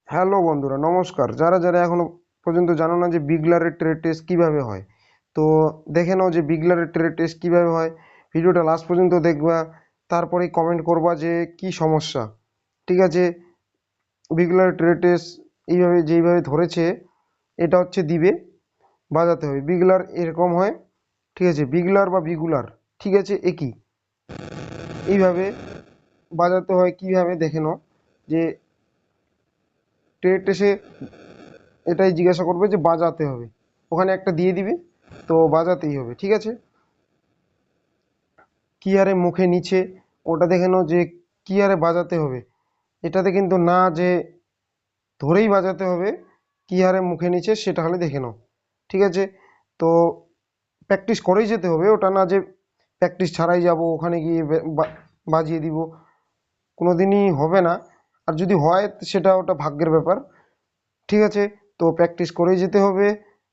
Hello বন্ধুরা, নমস্কার। যারা যারা এখনো পর্যন্ত জানো না যে বিগলারের ট্রেড টেস্ট কীভাবে হয়, তো দেখে নাও যে বিগলারের ট্রেড টেস্ট কীভাবে হয়। ভিডিওটা লাস্ট পর্যন্ত দেখবা, তারপরেই কমেন্ট করবা যে কি সমস্যা। ঠিক আছে? বিগলারের ট্রেড টেস্ট এইভাবে যেইভাবে ধরেছে, এটা হচ্ছে দিবে, বাজাতে হবে। বিগলার এরকম হয়, ঠিক আছে? বিগলার বা বিগুলার, ঠিক আছে, একই। এইভাবে বাজাতে হয়। কীভাবে দেখে নাও যে ট্রেড টেস্টে এটাই জিজ্ঞাসা করবে যে বাজাতে হবে, ওখানে একটা দিয়ে দিবে, তো বাজাতেই হবে। ঠিক আছে? কি হারে মুখে নিচে ওটা দেখে নাও যে কি হারে বাজাতে হবে। এটাতে কিন্তু না যে ধরেই বাজাতে হবে, কি হারে মুখে নিচে সেটা হলে দেখে নাও। ঠিক আছে? তো প্র্যাকটিস করেই যেতে হবে, ওটা না যে প্র্যাকটিস ছাড়াই যাব ওখানে গিয়ে বাজিয়ে দিব, কোনো দিনই হবে না। আর যদি হয় সেটা ওটা ভাগ্যের ব্যাপার। ঠিক আছে? তো প্র্যাকটিস করেই যেতে হবে।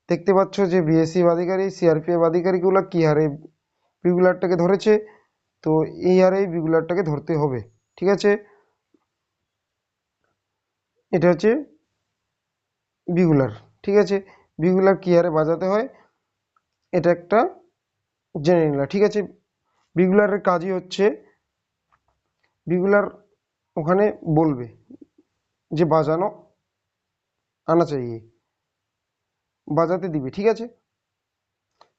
দেখতে পাচ্ছ যে বিএসএফ আধিকারিক, সিআরপিএফ আধিকারিকগুলো কী হারে বিগুলারটাকে ধরেছে, তো এই হারেই বিগুলারটাকে ধরতে হবে। ঠিক আছে? এটা হচ্ছে বিগুলার। ঠিক আছে? বিগুলার কী হারে বাজাতে হয় এটা একটা জেনে নিলাম। ঠিক আছে? বিগুলারের কাজই হচ্ছে, বিগুলার ওখানে বলবে যে বাজানো আনা চাইয়ে, বাজাতে দিবে। ঠিক আছে?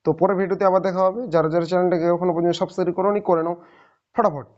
তো পরের ভিডিওতে আবার দেখা হবে। যারা যারা চ্যানেলটাকে এখনো পর্যন্ত সাবস্ক্রাইব করোনি, করে নাও ফটাফট।